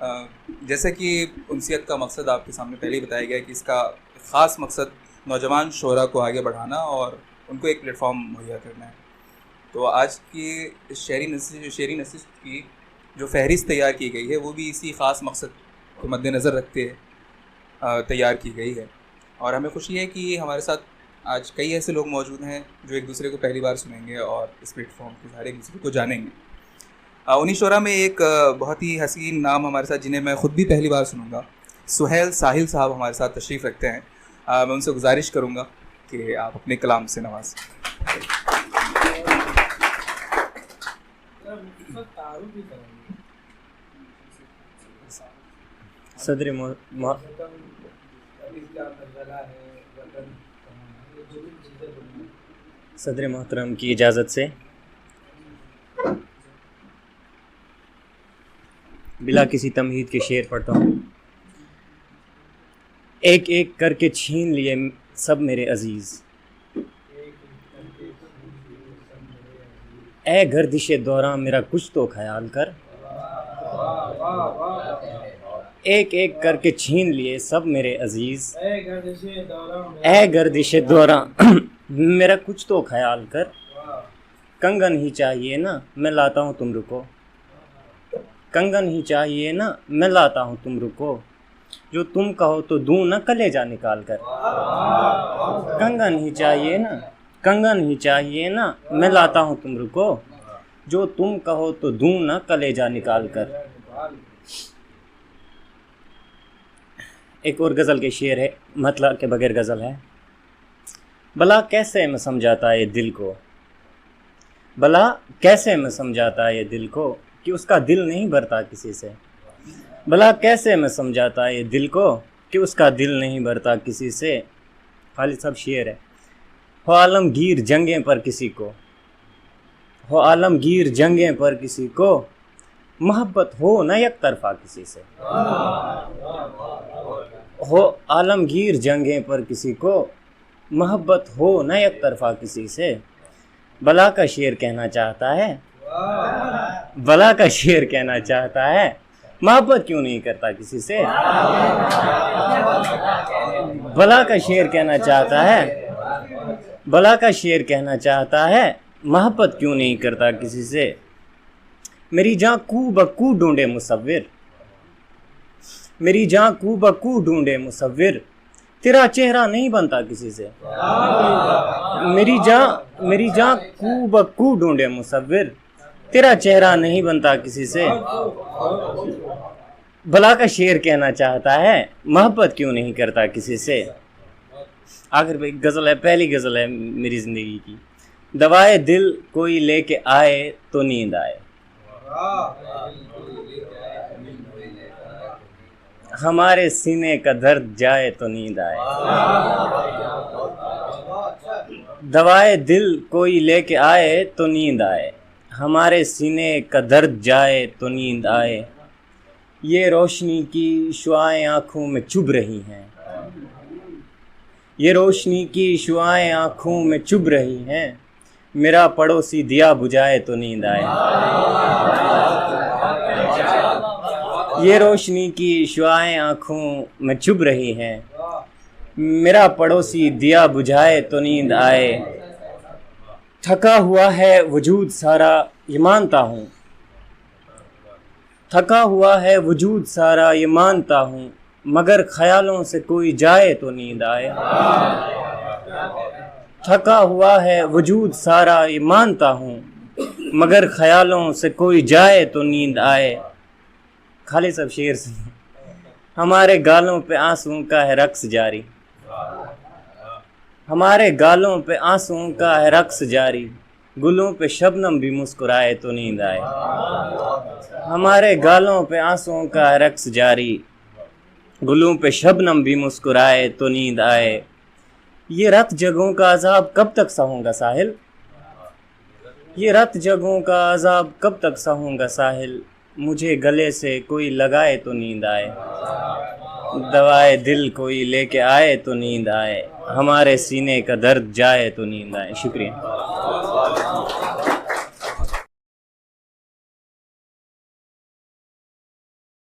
जैसे कि उनसियत का मकसद आपके सामने पहले ही बताया गया है कि इसका ख़ास मकसद नौजवान शोरा को आगे बढ़ाना और उनको एक प्लेटफॉर्म मुहैया करना है। तो आज की इस शेरी नशिस्त की जो फहरिस्त तैयार की गई है वो भी इसी ख़ास मकसद को मद्देनज़र रखते तैयार की गई है। और हमें खुशी है कि हमारे साथ आज कई ऐसे लोग मौजूद हैं जो एक दूसरे को पहली बार सुनेंगे और इस प्लेटफॉर्म के सहारे एक दूसरे को जानेंगे। उन्हीं शोरा में एक बहुत ही हसीन नाम हमारे साथ, जिन्हें मैं ख़ुद भी पहली बार सुनूंगा, सुहेल साहिल साहब हमारे साथ तशरीफ़ रखते हैं। मैं उनसे गुजारिश करूंगा कि आप अपने कलाम से नवाज़ें। सदर मोहतरम की इजाज़त से बिला किसी तमहीद के शेर पढ़ता हूँ। एक एक करके छीन लिए सब मेरे अजीज़, ए गर्दिशे दौरां मेरा कुछ तो ख्याल कर। एक एक करके छीन लिए सब मेरे अजीज़, ए गर्दिशे दौरां मेरा कुछ तो ख्याल कर। कंगन ही चाहिए ना मैं लाता हूँ तुम रुको, कंगन ही चाहिए ना मैं लाता हूँ तुम रुको, जो तुम कहो तो दूं ना कलेजा निकाल कर। कंगन ही चाहिए ना, कंगन ही चाहिए ना मैं लाता हूँ तुम रुको, जो तुम कहो तो दूं ना कलेजा निकाल कर। एक और गज़ल के शेर है, मतलब के बगैर गज़ल है। भला कैसे मैं समझाता ये दिल को, भला कैसे मैं समझाता ये दिल को कि उसका दिल नहीं भरता किसी से। भला कैसे मैं समझाता ये दिल को कि उसका दिल नहीं भरता किसी से। खालिद साहब शेर है। हो आलमगीर जंगें पर किसी को, हो आलमगीर जंगें पर किसी को, मोहब्बत हो न एक तरफा किसी से। हो आलमगीर जंगें पर किसी को, मोहब्बत हो न एक तरफा किसी से। भला का शेर कहना चाहता है, भला का शेर कहना चाहता है, मोहब्बत क्यों नहीं करता किसी से। भला का शेर कहना चाहता है, भला का शेर कहना चाहता है, मोहब्बत क्यों नहीं करता किसी से। मेरी जान कू बकू ढूंढे मुसव्विर, मेरी जान कू बकू ढूंढे मुसव्विर, तेरा चेहरा नहीं बनता किसी से। मेरी जान कू बकू ढूंढे मुसव्विर, तेरा चेहरा नहीं बनता किसी से। भला का शेर कहना चाहता है, मोहब्बत क्यों नहीं करता किसी से। आखिर पे एक गज़ल है, पहली गज़ल है मेरी ज़िंदगी की। दवाए दिल कोई लेके आए तो नींद आए, हमारे सीने का दर्द जाए तो नींद आए। दवाए दिल कोई लेके आए तो नींद आए, हमारे सीने का दर्द जाए तो नींद आए। ये रोशनी की शुआएं आँखों में चुभ रही हैं, ये रोशनी की शुआएं आँखों में चुभ रही हैं, मेरा पड़ोसी दिया बुझाए तो नींद आए। ये रोशनी की शुआएं आँखों में चुभ रही हैं, मेरा पड़ोसी दिया बुझाए तो नींद आए। थका हुआ है वजूद सारा ये मानता हूँ, थका हुआ है वजूद सारा ये मानता हूँ, मगर ख्यालों से कोई जाए तो नींद आए। थका हुआ है वजूद सारा ये मानता हूँ, मगर ख्यालों से कोई जाए तो नींद आए। खाली सब शेर से। हमारे गालों पे आंसुओं का है रक्स जारी, हमारे गालों पे आंसुओं का है रक्स जारी, गुलों पे शबनम भी मुस्कुराए तो नींद आए। हमारे गालों पे आंसुओं का है रक्स जारी, गुलों पे शबनम भी मुस्कुराए तो नींद आए। ये रत जगहों का अजाब कब तक सहूँगा साहिल, ये रत जगहों का अजाब कब तक सहूँगा साहिल, मुझे गले से कोई लगाए तो नींद आए। दवाए दिल कोई लेके आए तो नींद आए, हमारे सीने का दर्द जाए तो नींद आए। शुक्रिया।